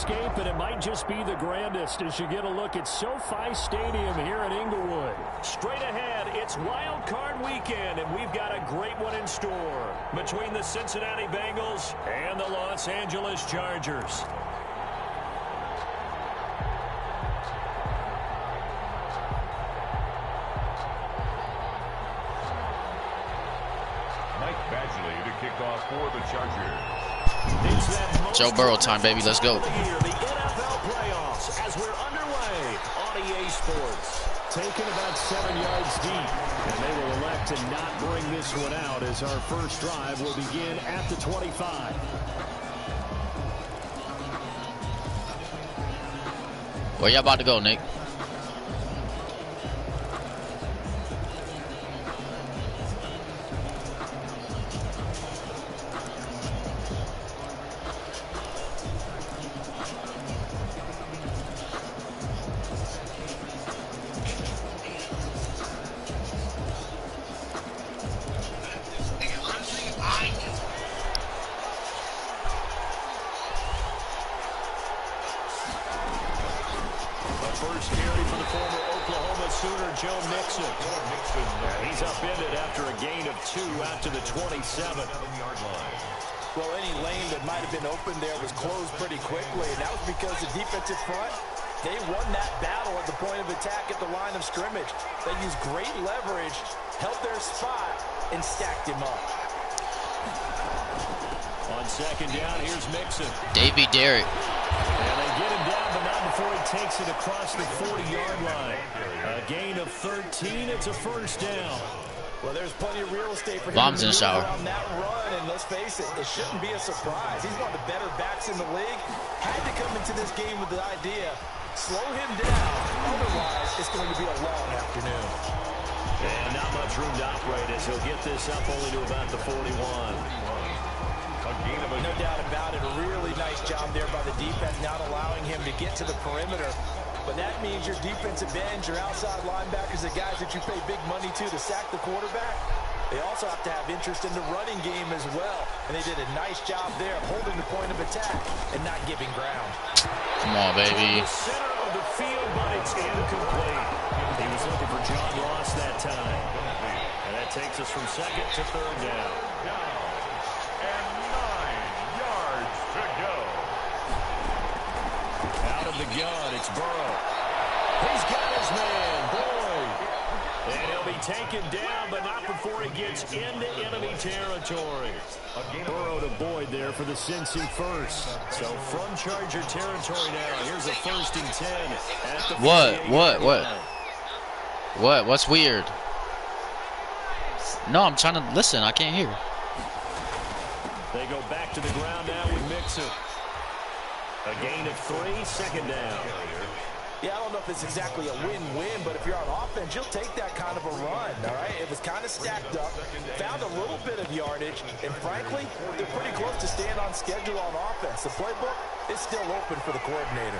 landscape, and it might just be the grandest as you get a look at SoFi Stadium here in Inglewood. Straight ahead, it's Wild Card Weekend, and we've got a great one in store between the Cincinnati Bengals and the Los Angeles Chargers. Kick off for the Chargers. Joe Burrow time, baby. Let's go. The NFL Playoffs as we're underway on EA Sports. Taken about 7 yards deep, and they will elect to not bring this one out as our first drive will begin at the 25. Where y'all about to go, Nick? He's upended after a gain of 2 out to the 27-yard line. Well, any lane that might have been open there was closed pretty quickly, and that was because the defensive front, they won that battle at the point of attack at the line of scrimmage. They used great leverage, held their spot, and stacked him up. On second down, here's Mixon. Davey Derrick. And they get him down, but not before he takes it across the 40-yard line. A gain of 13. It's a first down. Well, there's plenty of real estate for him Mom's to in the shower. on that run, and let's face it, it shouldn't be a surprise. He's one of the better backs in the league. Had to come into this game with the idea, slow him down. Otherwise, it's going to be a long afternoon. And not much room to operate as he'll get this up only to about the 41. No doubt about it. A really nice job there by the defense, not allowing him to get to the perimeter. But that means your defensive ends, your outside linebackers, the guys that you pay big money to sack the quarterback, they also have to have interest in the running game as well. And they did a nice job there holding the point of attack and not giving ground. Come on, baby. The center of the field, but it's incomplete. He was looking for John Ross that time. And that takes us from second to third down. And 9 yards to go. Out of the gun, it's Burrow. He's got his man, Boyd. And he'll be taken down, but not before he gets into enemy territory. Burrow to Boyd there for the Cincy first. So from Charger territory now, here's a 1st and 10. At the What? What's weird? No, I'm trying to listen. I can't hear. They go back to the ground now with Mixon. A gain of 3, second down. Yeah, I don't know if it's exactly a win-win, but if you're on offense, you'll take that kind of a run, all right? It was kind of stacked up, found a little bit of yardage, and frankly, they're pretty close to staying on schedule on offense. The playbook is still open for the coordinator.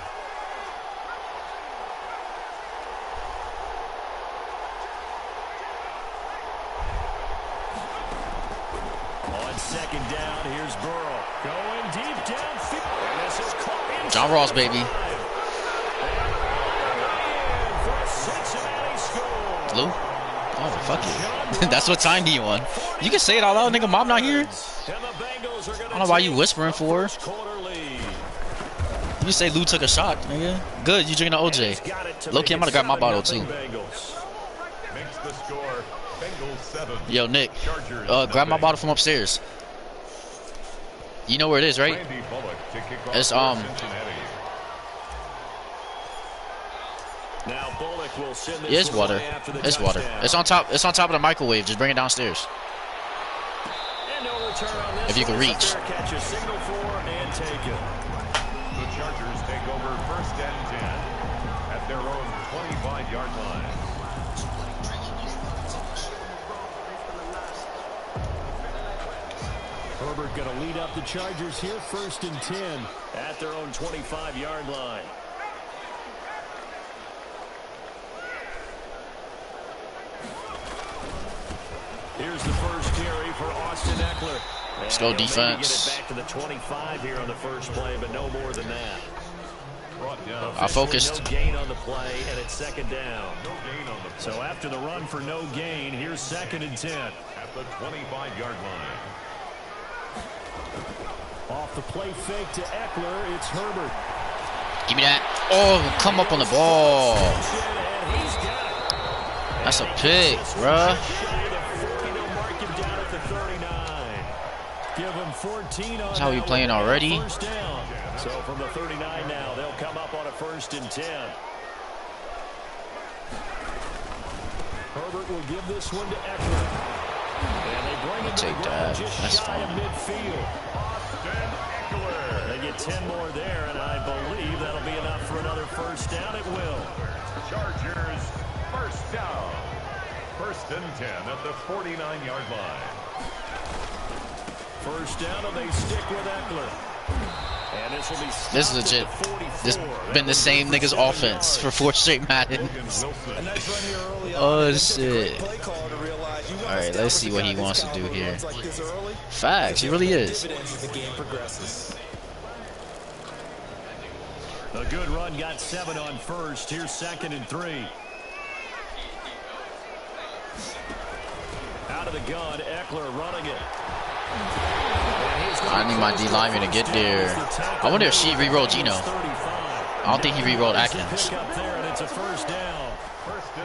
On second down, here's Burrow. Going deep downfield. And this is caught in John Ross, baby. Lou? Oh, fuck it. That's what time he won. You can say it all out, nigga. Mom not here. I don't know why you whispering for her. You can say Lou took a shot, nigga. Good, you drinking the OJ. Low-key, I'm about to grab my bottle, too. Yo, Nick, grab my bottle from upstairs. You know where it is, right? It's, Now Bullock will send this yeah, it's water. It's water. It's on top of the microwave. Just bring it downstairs. And no return on this. If you can reach. Catch a signal for and take it. The Chargers take over 1st and 10 at their own 25-yard line. Herbert going to lead up the Chargers here, 1st and 10 at their own 25-yard line. Here's the first carry for Austin Eckler. Let's go defense. Get it back to the 25 here on the first play, but no more than that. brought down. I focused. No gain on the play, and it's second down. No gain on the play. So after the run for no gain, here's 2nd and 10. At the 25-yard line. Off the play fake to Eckler, it's Herbert. Give me that. Oh, come up on the ball. And he's got it. That's a pick, bruh. Give him 14 on That's how we playing already. First down. So from the 39 now, they'll come up on a 1st and 10. Herbert will give this one to Eckler. And they bring it take that. just That's shy of fine. midfield. They get 10 more there, and I believe that'll be enough for another first down. It will. Chargers, first down. 1st and 10 at the 49-yard line. First down, and they stick with Eckler. And this will be This is legit. This been the same niggas offense for 4 straight Maddens. Oh shit. Alright, let's see what he wants to do here. Facts, he really is. A good run, got 7 on first. Here's 2nd and 3. Out of the gun, Eckler running it. I need my D lineman to get there. I wonder if she re-rolled Gino. I don't think he re-rolled Atkins. It's a first down.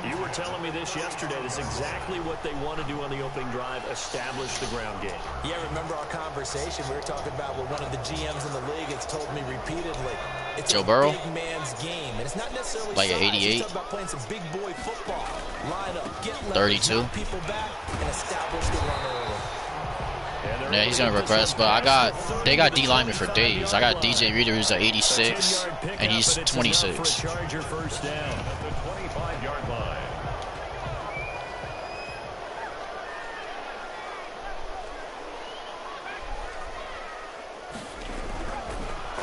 You were telling me this yesterday. That's exactly what they want to do on the opening drive, establish the ground game. Yeah, remember our conversation? We were talking about what one of the GMs in the league has told me repeatedly. It's Joe Burrow? a big man's game, and it's not necessarily like an 88. He's talking about playing some big boy football. Line up, get left, 32. knock people back, and establish the run early. Yeah, he's gonna regress, but they got D lineman for days. I got DJ Reader, who's at 86, and he's 26. Charger first down At the 25-yard line.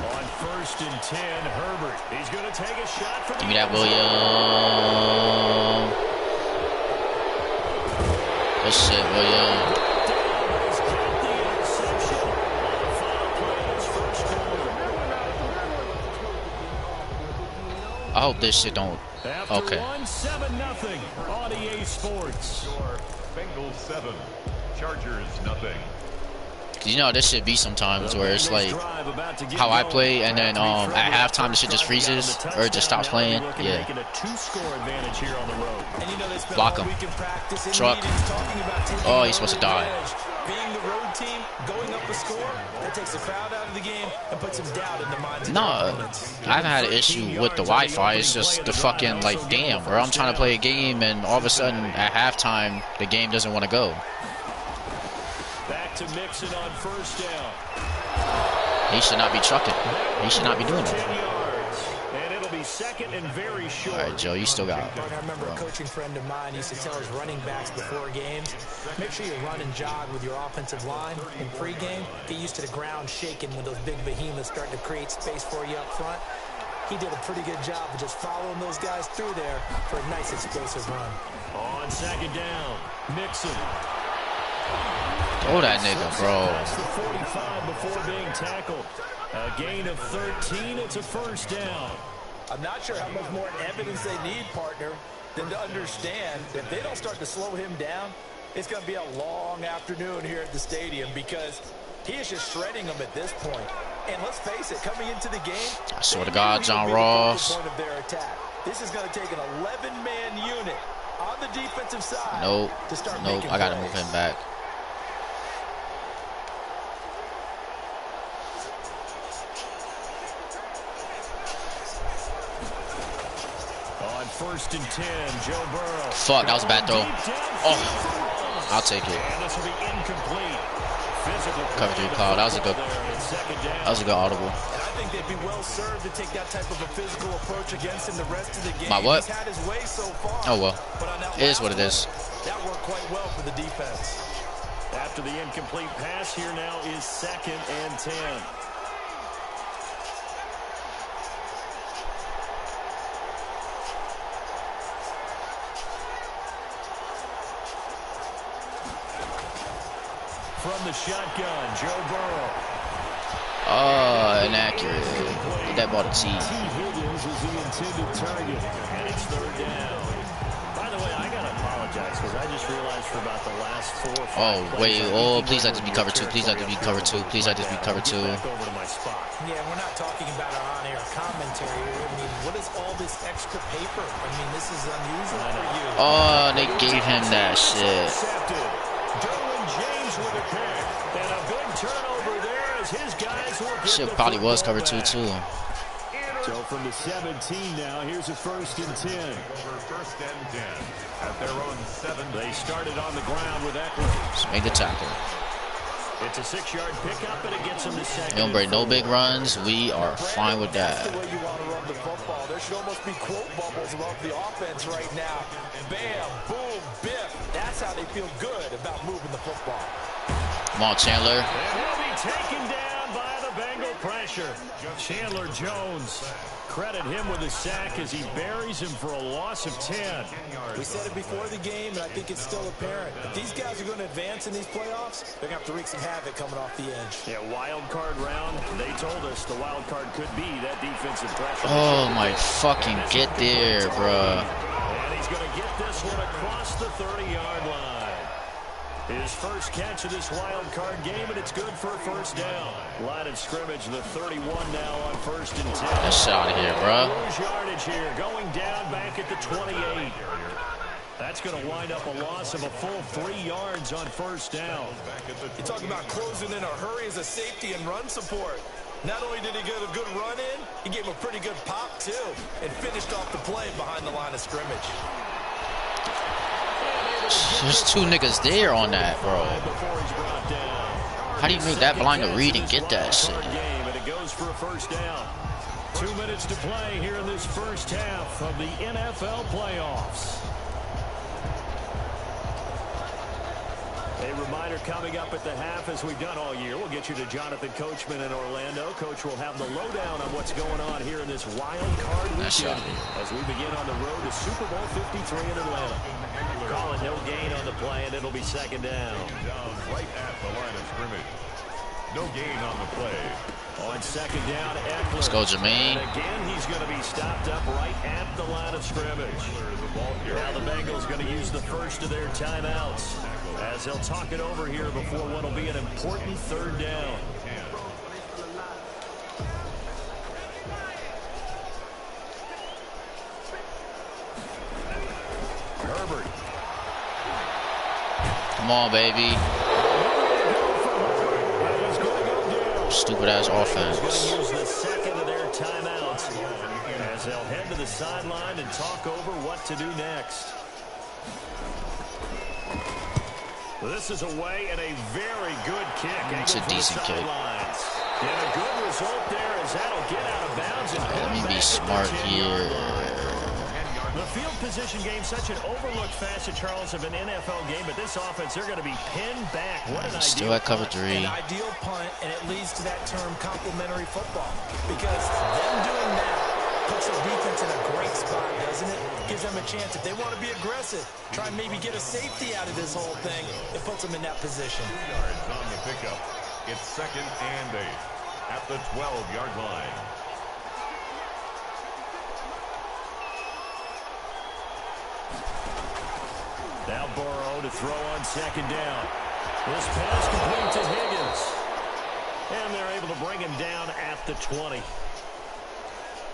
On 1st and 10, Herbert. He's going to take a shot from Give me that, William. Good shit, William. I hope this shit don't. Okay. 7-0 on EA Sports. Score, Bengals 7, Chargers nothing. You know, this shit be sometimes where it's like how I play, and then at halftime the shit just freezes or it just stops playing. Yeah. Block him. Truck. Oh, he's supposed to die. Being the road team, going up a score, that takes the crowd out of the game and puts some doubt in the minds of the No, opponents. I haven't had an issue with the Wi-Fi. It's just the fucking, like, damn, bro. I'm trying to play a game, and all of a sudden, at halftime, the game doesn't want to go. Back to Mixon on first down. He should not be trucking. He should not be doing 10 that. yards. And it'll be second and very short. All right, Joe, you still got it. I remember a coaching friend of mine used to tell his running backs before games, make sure you run and jog with your offensive line in pregame. Get used to the ground shaking when those big behemoths start to create space for you up front. He did a pretty good job of just following those guys through there for a nice explosive run. On second down, Mixon. Throw that nigga, bro. Past the 45 before being tackled. A gain of 13. It's a first down. I'm not sure how much more evidence they need, partner, than to understand that if they don't start to slow him down, it's going to be a long afternoon here at the stadium because he is just shredding them at this point. And let's face it, coming into the game, I swear to God, John Ross. point of their attack. This is going to take an 11-man unit on the defensive side. Nope. To start Nope. making I got to plays. move him back. On first and 10, Joe Burrow. Fuck, that was a bad throw. Oh, I'll take it. And this will be incomplete. Cover 3 call. That was a good. That was a good audible. And I think they'd be well served to take that type of a physical approach against him the rest of the game. My what? He's had his way so far. Oh well. But on that It is last what it is. one, that worked quite well for the defense. After the incomplete pass, here now is 2nd and 10. From the shotgun, Joe Burrow. Oh, inaccurate. that ball to T. Higgins is the intended target, and it's third down. By the way, I gotta apologize because I just realized for about the last 4 or 5 Oh wait, oh please let this be cover 2. plays, Please let this be cover 2. Please let this be cover 2. Back over to my spot. Yeah, we're not talking about our on-air commentary. I mean, what is all this extra paper? I mean, this is unusual for you. Oh, they gave him that shit. James with a pick, and a big turnover there as his guys will get Shit the probably was cover 2 back. too. So from the 17 now, here's a 1st and 10. Over 1st and 10 at their own 7. They started on the ground with Eckler. Just make the tackle. It's a 6-yard pickup, and it gets them to second. You don't break no big runs. We are fine with that. That's the way you want to run the football. There should almost be quote bubbles above the offense right now. Bam, boom, biff. That's how they feel good about moving the football. Come on, Chandler. And he'll be taken down by the Bengal pressure. Chandler Jones. Credit him with a sack as he buries him for a loss of 10. We said it before the game, and I think it's still apparent. If these guys are going to advance in these playoffs, they're going to have to wreak some havoc coming off the edge. Yeah, wild card round. They told us the wild card could be that defensive pressure. Oh my fucking get there, bruh. And he's going to get this one across the 30-yard line. His first catch of this wild card game, and it's good for a 1st down. Line of scrimmage, the 31 now on 1st and 10. Get shit out of here, bro. Lose yardage here, going down back at the 28. That's going to wind up a loss of a full 3 yards on 1st down. You talk about closing in a hurry as a safety and run support. Not only did he get a good run in, he gave him a pretty good pop, too, and finished off the play behind the line of scrimmage. There's 2 niggas there on that, bro. How do you make that blind to read and get that shit? And it goes for a 1st down. 2 minutes to play here in this first half of the NFL playoffs. A reminder coming up at the half, as we've done all year. We'll get you to Jonathan Coachman in Orlando. Coach will have the lowdown on what's going on here in this wild card weekend as we begin on the road to Super Bowl 53 in Atlanta. Call it no gain on the play, and it'll be 2nd down. Right at the line of scrimmage. No gain on the play. On 2nd down, Eckler. Let's go, Jermaine. And again, he's going to be stopped up right at the line of scrimmage. Now the Bengals going to use the first of their timeouts as they'll talk it over here before what will be an important 3rd down. Herbert. Come on, baby. Stupid ass offense. Going to use the 2nd of their timeouts as they'll head to the sideline and talk over what to do next. This is away and a very good kick. It's a decent kick. And a good result there as that'll get out of bounds. And Let me be smart here. The field position game, such an overlooked facet, Charles, of an NFL game, but this offense, they're going to be pinned back. What an Still ideal at cover punt. 3. An ideal punt, and it leads to that term complementary football. Because them doing that puts their defense in a great spot, doesn't it? Gives them a chance. If they want to be aggressive, try and maybe get a safety out of this whole thing, it puts them in that position. 2 yards on the pickup. It's 2nd and 8 at the 12-yard line. Now Burrow to throw on 2nd down. This pass complete to Higgins. And they're able to bring him down at the 20.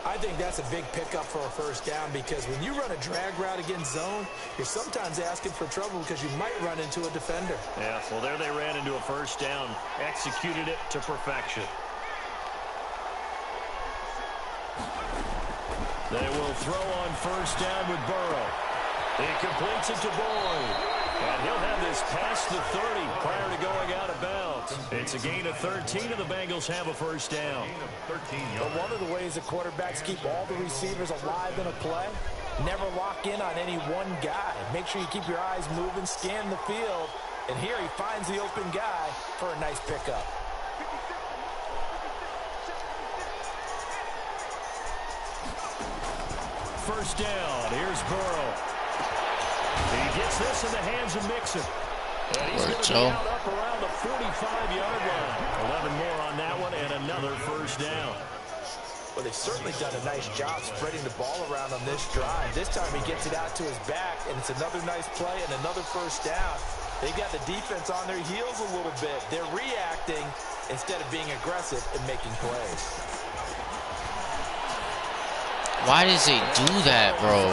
I think that's a big pickup for a 1st down because when you run a drag route against zone, you're sometimes asking for trouble because you might run into a defender. Yeah, well, there they ran into a 1st down. Executed it to perfection. They will throw on 1st down with Burrow. He completes it to Boyd. And he'll have this past the 30 prior to going out of bounds. It's a gain of 13, and the Bengals have a 1st down. But one of the ways the quarterbacks keep all the receivers alive in a play, never lock in on any one guy. Make sure you keep your eyes moving, scan the field. And here he finds the open guy for a nice pickup. First down. Here's Burrow. He gets this in the hands of Mixon. And he's going to be out up around the 45-yard line. 11 more on that one and another 1st down. Well, they've certainly done a nice job spreading the ball around on this drive. This time he gets it out to his back, and it's another nice play and another first down. They've got the defense on their heels a little bit. They're reacting instead of being aggressive and making plays. Why does he do that, bro?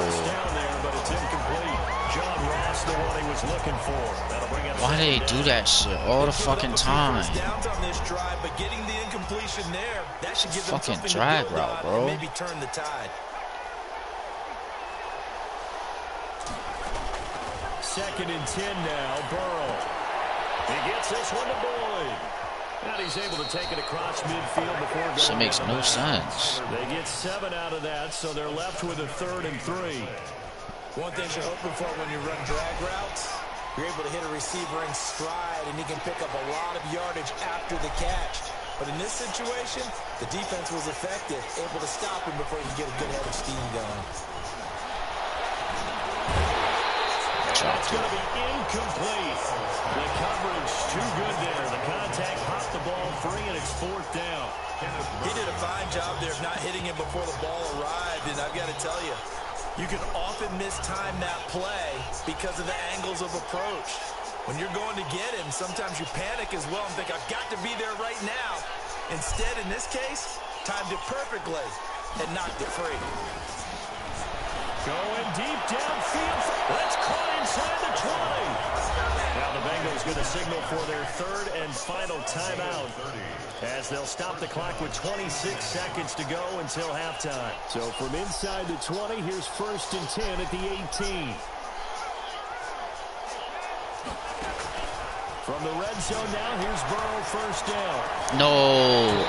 Why do they do that shit all the fucking time? Fucking drag route, bro. Maybe turn the tide. Second and 10 now, Burrow. He gets this one to Boyd. And he's able to take it across midfield before going. That makes no sense. They get 7 out of that, so they're left with a 3rd and 3. One thing you're hoping for when you run drag routes, you're able to hit a receiver in stride, and he can pick up a lot of yardage after the catch. But in this situation, the defense was effective, able to stop him before he could get a good head of steam going. That's going to be incomplete. The coverage too good there. The contact popped the ball free, and it's 4th down. He did a fine job there of not hitting him before the ball arrived, and I've got to tell you, you can often mistime that play because of the angles of approach. When you're going to get him, sometimes you panic as well and think, I've got to be there right now. Instead, in this case, timed it perfectly and knocked it free. Going deep downfield. That's caught inside the 20. Now the Bengals going to signal for their 3rd and final timeout as they'll stop the clock with 26 seconds to go until halftime. So from inside the 20, here's 1st and 10 at the 18. From the red zone now, here's Burrow, 1st down. No.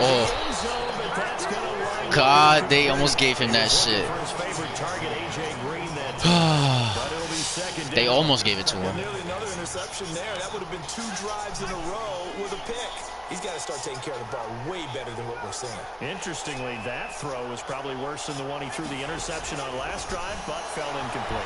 Oh. God, they almost gave him that shit. They almost gave it to him. Nearly another interception there. That would have been 2 drives in a row with a pick. He's got to start taking care of the ball way better than what we're seeing. Interestingly, that throw was probably worse than the one he threw the interception on last drive, but fell incomplete.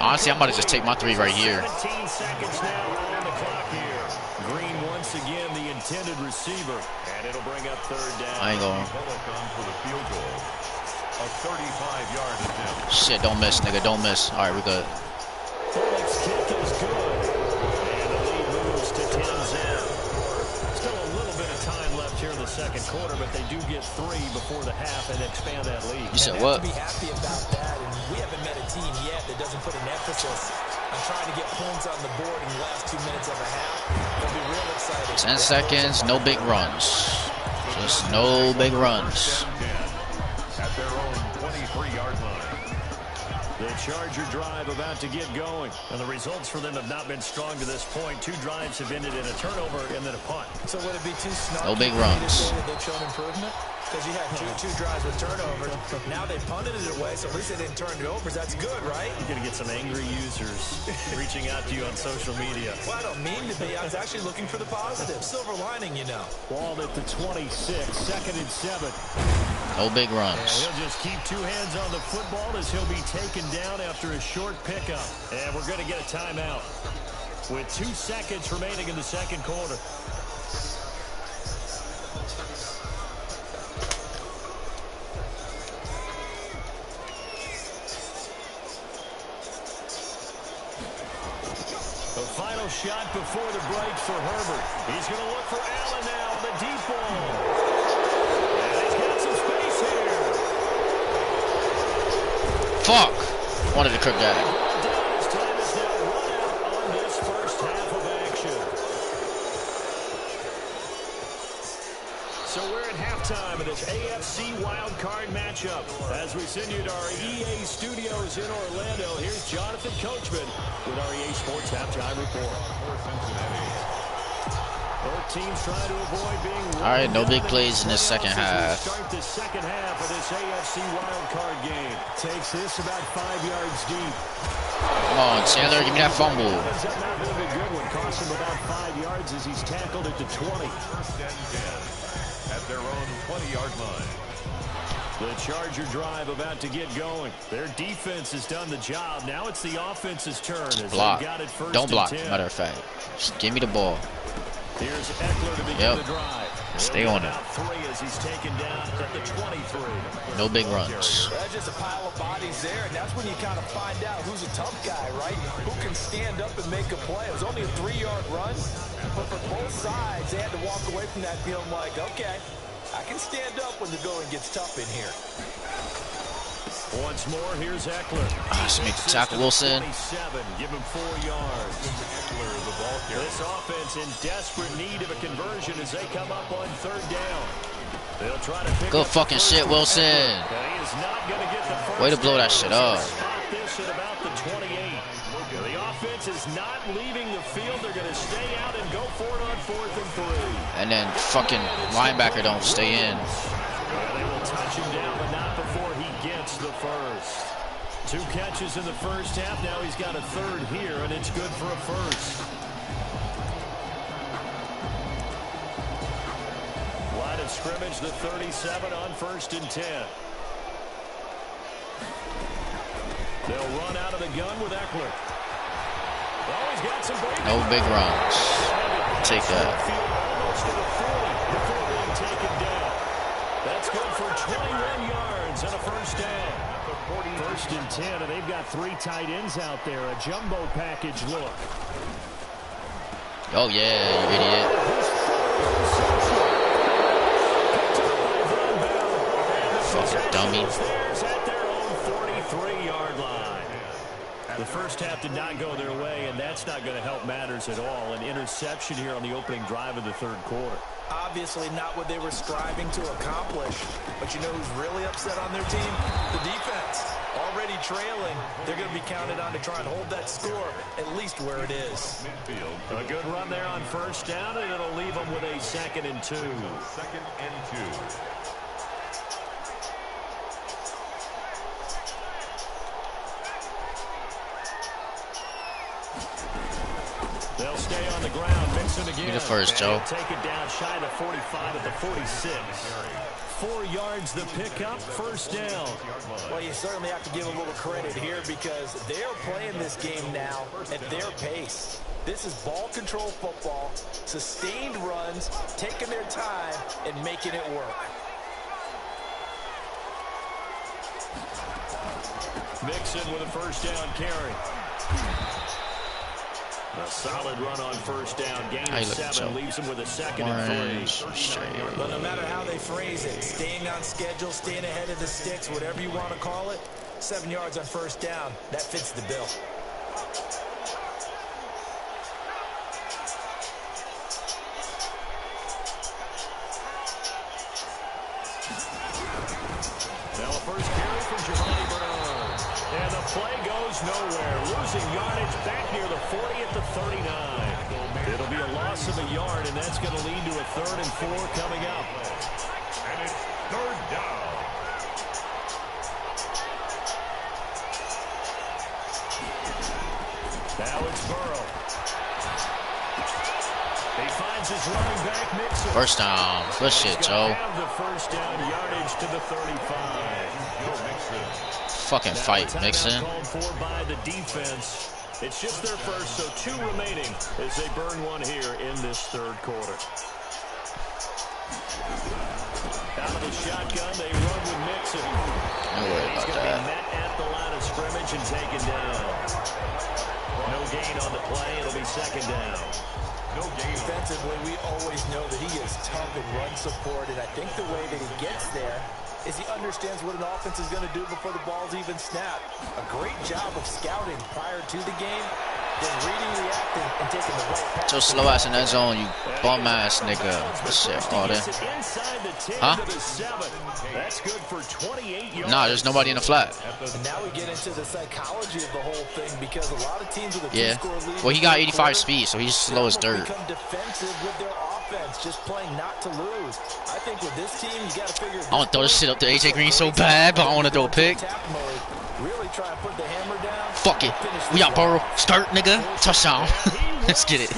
Honestly, I'm about to just take my 3 right here. 17 seconds now on the clock here. Green once again the intended receiver, and it'll bring up 3rd down. I ain't going. For the field goal. A 35-yard attempt. Shit, don't miss, nigga. Don't miss. All right, we're good. Bullock's kick is good. And the lead moves to 10-0. Still a little bit of time left here in the 2nd quarter, but they do get 3 before the half and expand that lead. You said what? To be happy about that, and we haven't met a team yet that doesn't put an emphasis on trying to get points on the board in the last 2 minutes of a half. They'll be real excited. 10 seconds, no big runs. Just no big runs. At their own 23-yard line. The Charger drive about to get going. And the results for them have not been strong to this point. 2 drives have ended in a turnover and then a punt. So would it be too snarky? No big runs. They've shown improvement? Because you had two drives with turnovers. Now they punted it away, so at least they didn't turn it over. That's good, right? You're going to get some angry users reaching out to you on social media. Well, I don't mean to be. I was actually looking for the positive. Silver lining, you know. Ball at the 26, 2nd and 7. No big runs. And he'll just keep 2 hands on the football as he'll be taken down after a short pickup. And we're going to get a timeout with 2 seconds remaining in the 2nd quarter. The final shot before the break for Herbert. He's going to look for Allen now on the deep ball. And he's got some space here. Fuck. Wanted to cook that. His time is now run out on this first half of action. So we're at halftime of this AFC wildcard matchup. As we send you to our EA studios in Orlando, here's Jonathan Coachman with our EA Sports Halftime Report. Both teams trying to avoid being... All right, no big plays in the 2nd half. Start the 2nd half of this AFC wildcard game. Takes this about 5 yards deep. Come on, Taylor, give me that fumble. That's not really a good one. Cost him about 5 yards as he's tackled at the 20. First and 10 at their own 20-yard line. The Charger drive about to get going. Their defense has done the job. Now it's the offense's turn. As Block. got it Don't block, 10. matter of fact. Just give me the ball. Here's Eckler to begin the drive. Stay on it. No big runs. That's just a pile of bodies there, and that's when you kind of find out who's a tough guy, right? Who can stand up and make a play. It was only a 3-yard run, but for both sides, they had to walk away from that feeling like, okay, I can stand up when the going gets tough in here. Once more, here's Eckler. Let's make the tackle, Wilson. Give him 4 yards. The ball carrier. This offense in desperate need of a conversion as they come up on 3rd down. They'll try to pick Good up fucking shit, Wilson. he is not going to get the first Way to blow that shit up. Spot this at about the 28. The offense is not leaving the field. They're going to stay out and go for it on 4th and 3. And then fucking linebacker don't stay in. They will touch him down, but not before he gets the first. 2 catches in the first half. Now he's got a 3rd here, and it's good for a first. Line of scrimmage, the 37 on 1st and 10. They'll run out of the gun with Eckler. Oh, he's got some No big runs. Take that. Almost to the 40 before being taken down. That's good for 21 yards and a first down. 1st and 10, and they've got 3 tight ends out there. A jumbo package look. Oh, yeah, you idiot. Fucking dummy. At their own 43-yard line. The first half did not go their way, and that's not going to help matters at all. An interception here on the opening drive of the 3rd quarter. Obviously not what they were striving to accomplish. But you know who's really upset on their team? The defense. Already trailing. They're going to be counted on to try and hold that score at least where it is. A good run there on 1st down, and it'll leave them with a 2nd and 2. 2nd and 2. They'll stay on the ground. Mixon again. Be the first, Joe. Take it down shy of the 45 at the 46. 4 yards the pickup. 1st down. Well, you certainly have to give a little credit here because they're playing this game now at their pace. This is ball control football, sustained runs, taking their time and making it work. Mixon with a 1st down carry. A solid run on 1st down. Gain of 7 leaves him with a 2nd and 3. But no matter how they phrase it, staying on schedule, staying ahead of the sticks, whatever you want to call it, 7 yards on 1st down, that fits the bill. Now a first carry from Giovanni Bernard. And the play goes nowhere. Losing yardage back near the 40 at the 39. It'll be a loss of a yard, and that's going to lead to a 3rd and 4 coming up. And it's 3rd down. Now it's Burrow. He finds his running back, Mixon. 1st down. Good shit, Joe. Have the 1st down yardage to the 35. Fucking fight, Mixon. Called for by the defense. It's just their first, so 2 remaining as they burn 1 here in this 3rd quarter. Out of the shotgun, they run with Mixon. Don't worry about He's going to be met at the line of scrimmage and taken down. No gain on the play. It'll be 2nd down. No gain. Defensively, we always know that he is tough in run support, and I think the way that he gets there is he understands what an offense is going to do before the ball's even snapped. A great job of scouting prior to the game, then reading, reacting, and taking the right pass. So slow ass in that zone, you bum ass nigga. Good shit, all that. Huh? That's good for 28 yards. Nah, there's nobody in the flat. And now we get into the psychology of the whole thing because a lot of teams with a two-score lead. Well, he got 85 speed, so he's slow as dirt. Become defensive with their offense, just playing not to lose. I think with this team, you got to figure. I want to throw this shit up to AJ Green so bad, but I want to throw a pick. Really try to put the hammer down. Fuck it. We got Burrow. Skirt, nigga. Touchdown. Let's get it.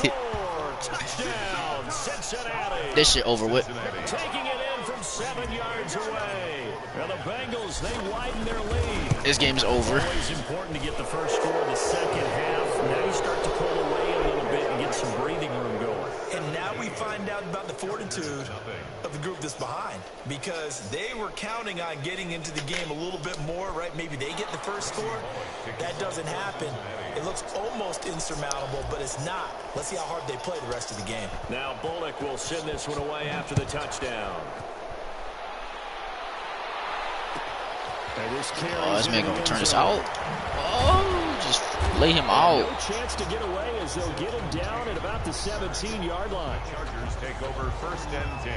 This shit over with. Taking it in from 7 yards away. And the Bengals, they widen their lead. This game's over. Always important to get the first score of the 2nd half. Now you start to pull away a little bit and get some breathing room going. And now we find out about the fortitude of the group that's behind, because they were counting on getting into the game a little bit more, right? Maybe they get the first score. That doesn't happen. It looks almost insurmountable, but it's not. Let's see how hard they play the rest of the game. Now Bullock will send this one away after the touchdown. Oh, this man gonna turn this out. Oh, just lay him out. No chance to get away as they'll get him down at about the 17-yard line. Chargers take over 1st and 10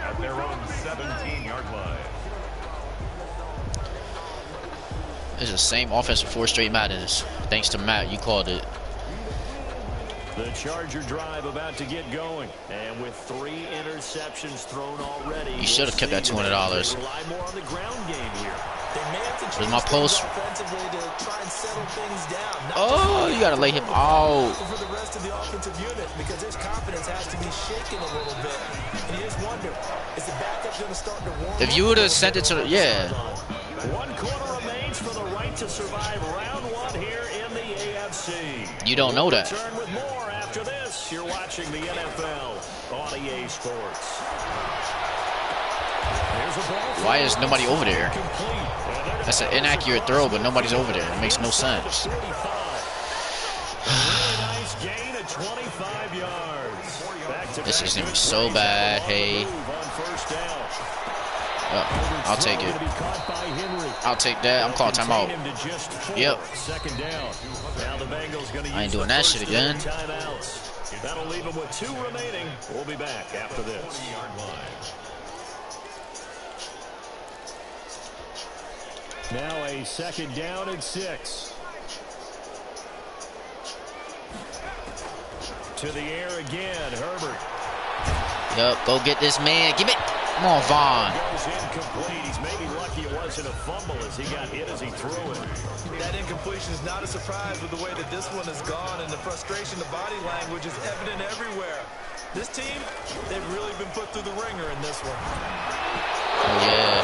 at their own 17-yard line. It's the same offense for 4 straight Maddens. Thanks to Matt, you called it. The Charger drive about to get going, and with 3 interceptions thrown already, You should have kept that $200. rely more on the ground game here. They may have to Where's my post? offensively to try and settle things down. Oh, you gotta lay him out. For the rest of the offensive unit, because his confidence has to be shaken a little bit. And you just wonder, is the backup going to start to warm If you would have sent it to the, yeah. 1 quarter remains for the right to survive round 1 here in the AFC. You don't know that. Return with more after this. You're watching the NFL on EA Sports. Why is nobody over there? That's an inaccurate throw, but nobody's over there. It makes no sense. Really nice gain of 25 yards. This is gonna be so bad. Hey. I'll take it. I'll take that. I'm calling timeout. Yep. I ain't doing that shit again. That'll leave them with 2 remaining. We'll be back after this. Now a 2nd down and 6. To the air again, Herbert. Yep, go get this man. Give it. Come on, Vaughn. Goes incomplete. He's maybe lucky it wasn't a fumble as he got hit as he threw it. That incompletion is not a surprise with the way that this one has gone, and the frustration, the body language is evident everywhere. This team, they've really been put through the ringer in this one. Oh, yeah.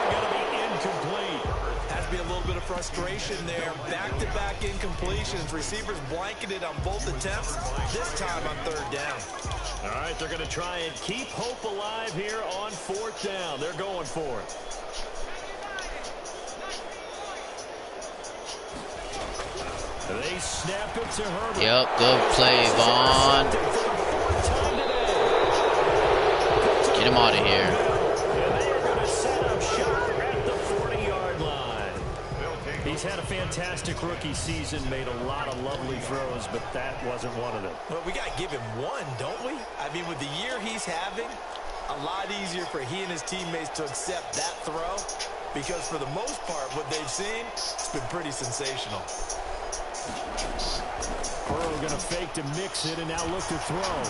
Going to be incomplete. Has to be a little bit of frustration there. Back-to-back incompletions. Receivers blanketed on both attempts, this time on 3rd down. All right, they're going to try and keep hope alive here on 4th down. They're going for it. They snap it to Herbert. Yep, good play, Vaughn. Get him out of here. And they are going to set up shop at the 40-yard line. He's had a fantastic rookie season, made a lot of lovely throws, but that wasn't one of them. Well, we got to give him one, don't we? I mean, with the year he's having, a lot easier for he and his teammates to accept that throw, because for the most part, what they've seen, it's been pretty sensational. Burrow going to fake to mix it and now look to throw.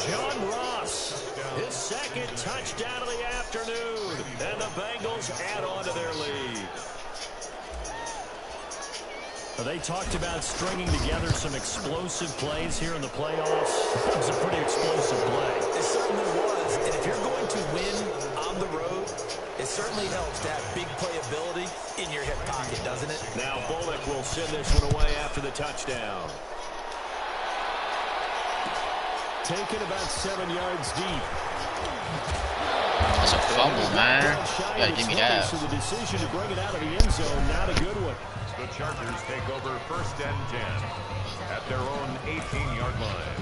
John Ross, his 2nd touchdown of the afternoon, and the Bengals add on to their lead. They talked about stringing together some explosive plays here in the playoffs. It was a pretty explosive play. It certainly was, and if you're going to win on the road, it certainly helps to have big playability in your hip pocket, doesn't it? Now Bullock will send this one away after the touchdown. Taken about 7 yards deep. That's a fumble, man. You gotta give me that. So the decision to bring it out of the end zone, not a good one. The Chargers take over 1st and 10 at their own 18-yard line.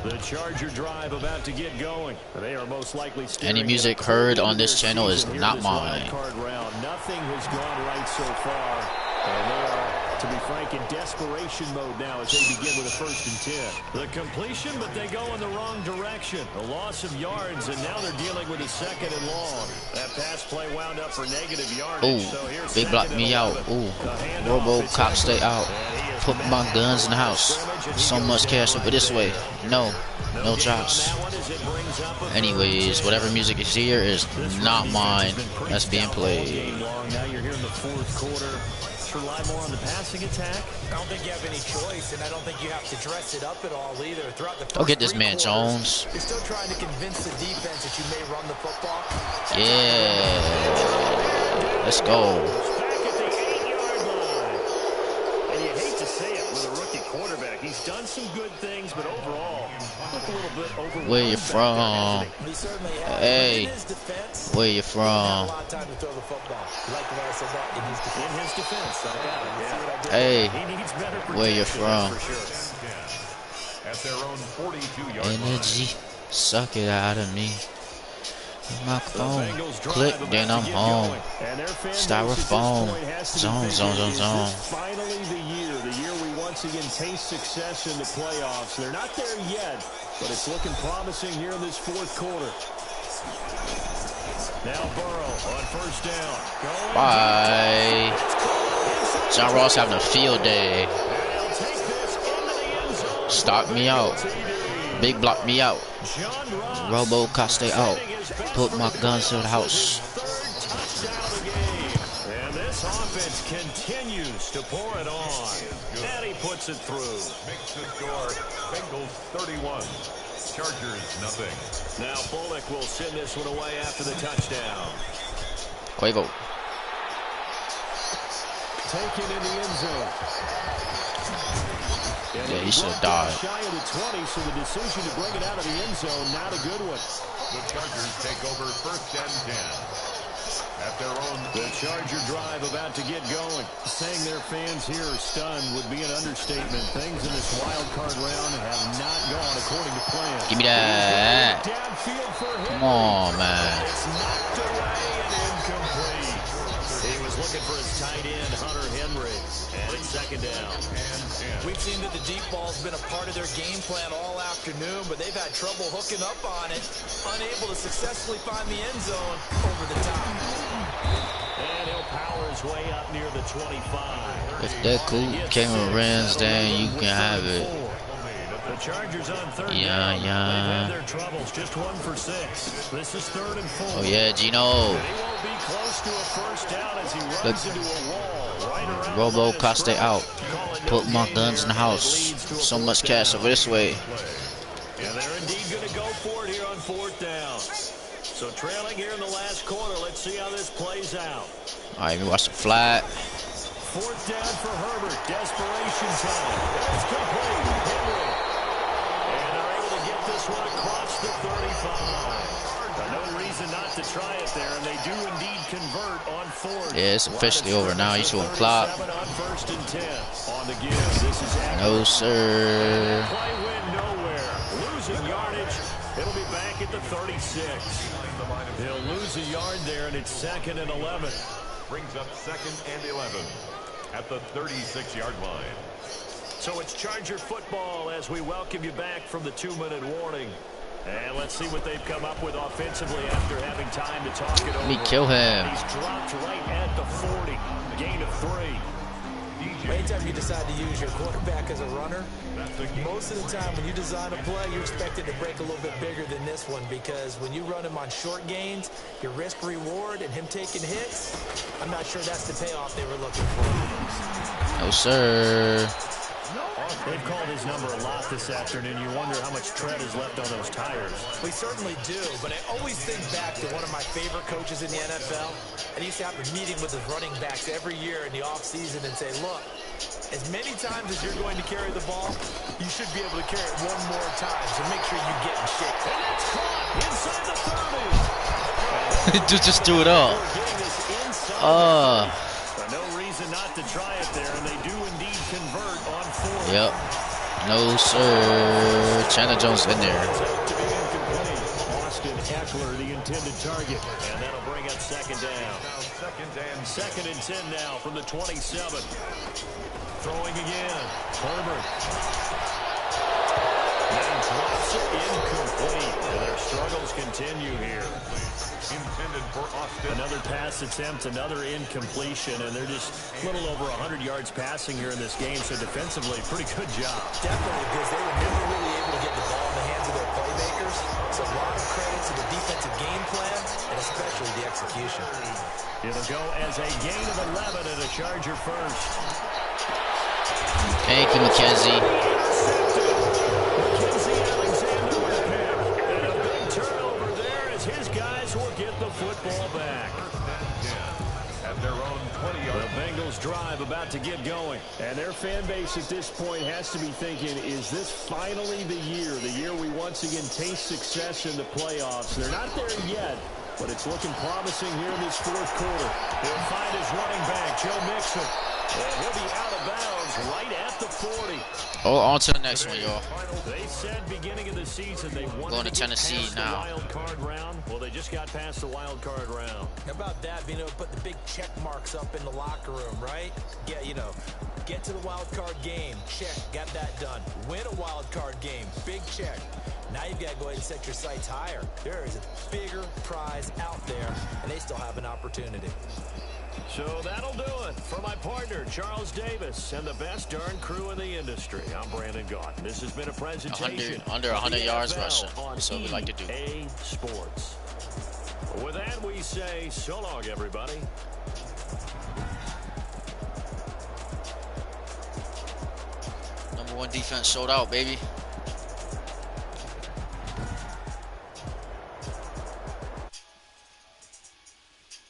The Charger drive about to get going. They are most likely Any music heard on this channel is not mine. Nothing has gone right so far. And they are, to be frank, in desperation mode now as they begin with a 1st and 10. The completion, but they go in the wrong direction. A loss of yards, and now they're dealing with a 2nd and long. That pass play wound up for negative yardage. Ooh, So here's big block me out. Ooh, Robocop stay out. Put my guns in the house. So much cash over this way. No drops. Anyways, whatever music is here is not mine. That's being played. Now you're here in the 4th quarter. just rely more on the passing attack? I don't think you have any choice, and I don't think you have to dress it up at all either. Throughout the first Go get this 3 man, quarters, Jones. you're still trying to convince the defense that you may run the football. Yeah. Let's go. Back at the 8-yard line. And you hate to say it with a rookie quarterback. He's done some good things, but overall, looked a little bit overwhelmed. Where you from? He certainly has. Hey. In his defense, Where you he didn't have a from? lot of time to throw the football. Like the way I said that, in his defense. In his defense, I got it. Yeah. Hey. He needs better protection. Where you from? For sure. At their own 42-yard Energy. Suck it out of me. My The phone. Bengals drive Click, about then to I'm get home. going. And their fan base at Styrofoam. this point has to be Zone, thinking, zone, zone, is zone. this finally the year we once again taste success in the playoffs. They're not there yet, but it's looking promising here in this fourth quarter. Now Burrow on first down. Going Bye. John Ross having a field day. and he'll take this into the end zone. Stop me out. Big block me out. John Ross Robo Coste out. setting his best Put my record guns to the for house. his third touchdown of the game. And this offense continues to pour it on. And he puts it through. Makes the score. Bengals 31. Chargers nothing. Now Bullock will send this one away after the touchdown. Quavo. Taken in the end zone. And Yeah, he should have brought died. down shy of the 20, so the decision to bring it out of the end zone, not a good one. The Chargers take over first and 10. At their own. The Charger drive about to get going. Saying their fans here are stunned would be an understatement. Things in this wild card round have not gone according to plan. Give me that. Downfield for him. Come on, man. It's knocked away and incomplete. He was looking for his tight end, Hunter Henry. And it's second down. We've seen that the deep ball's been a part of their game plan all afternoon, but they've had trouble hooking up on it, unable to successfully find the end zone over the top. And he'll power his way up near the 25. If that cool camera runs, then you can have it. The Chargers on third Yeah, down. They've yeah. had their troubles, just 1 for 6. This is 3rd and 4. Oh yeah, Gino. And he won't be close to a first down as he runs into a wall right around the Robo line of Coste scrimmage. out. Call it no Put my gain guns in the here, and it house. leads to a So fourth much cash down. over this way. And they're indeed going to go for it here on 4th down. So trailing here in the last quarter. Let's see how this plays out. All right, let me watch the flat. 4th down for Herbert. Desperation time. It's complete. Henry. And they're able to get this one across the 35. No reason not to try it there, and they do indeed convert on 4th. Yeah, it's officially over now. You showing clock? On 1st and 10. On the give. This is No, sir. play went nowhere. Losing yardage. It'll be back at the 36. They'll lose a yard there, and it's 2nd and 11. Brings up 2nd and 11. At the 36-yard line. So it's Charger football as we welcome you back from the 2-minute warning. And let's see what they've come up with offensively after having time to talk it over. Let me kill him. He's dropped right at the 40. Gain of 3. Anytime you decide to use your quarterback as a runner, most of the time when you design a play, you expect it to break a little bit bigger than this one, because when you run him on short gains, your risk reward and him taking hits, I'm not sure that's the payoff they were looking for. No, sir. They've called his number a lot this afternoon. You wonder how much tread is left on those tires. We certainly do, but I always think back to one of my favorite coaches in the NFL. And he used to have a meeting with his running backs every year in the offseason and say, look, as many times as you're going to carry the ball, you should be able to carry it one more time, so make sure you get in shape. And that's caught inside the 30. Dude, just do it all. Getting this inside But no reason not to try it there, and they do indeed convert on 4th. Yep. No, sir. Chandler Jones in there. To be incomplete. Austin Eckler, the intended target. And that'll bring up 2nd down. Now 2nd and 10 now from the 27. Throwing again. Herbert. And drops it incomplete. And their struggles continue here. intended for Austin. Another pass attempt, another incompletion, and they're just a little over 100 yards passing here in this game, so defensively, pretty good job. Definitely, because they were never really able to get the ball in the hands of their playmakers. So a lot of credit to the defensive game plan and especially the execution. It'll go as a gain of 11 and a Charger first. Thank you, McKenzie. Alexander with the pick. And a big turnover there as his guys will get the football back. At their own 20-yard. The Bengals drive about to get going. And their fan base at this point has to be thinking, is this finally the year we once again taste success in the playoffs? They're not there yet, but it's looking promising here in this fourth quarter. He'll find his running back, Joe Mixon. And he'll be out of bounds right at the 40. Oh, on to the next one, y'all. They said beginning of the season they wanted Going to get Tennessee past now. the wild card round. Well, they just got past the wild card round. How about that? Being able to put the big check marks up in the locker room, right? Get to the wild card game. Check. Got that done. Win a wild card game. Big check. Now you've got to go ahead and set your sights higher. There is a bigger prize out there, and they still have an opportunity. So that'll do it for my partner, Charles Davis, and the best darn crew in the industry. I'm Brandon Gaunt. This has been a presentation. Under 100 yards rushing. That's what we like to do. EA Sports. With that, we say so long, everybody. #1 defense showed out, baby.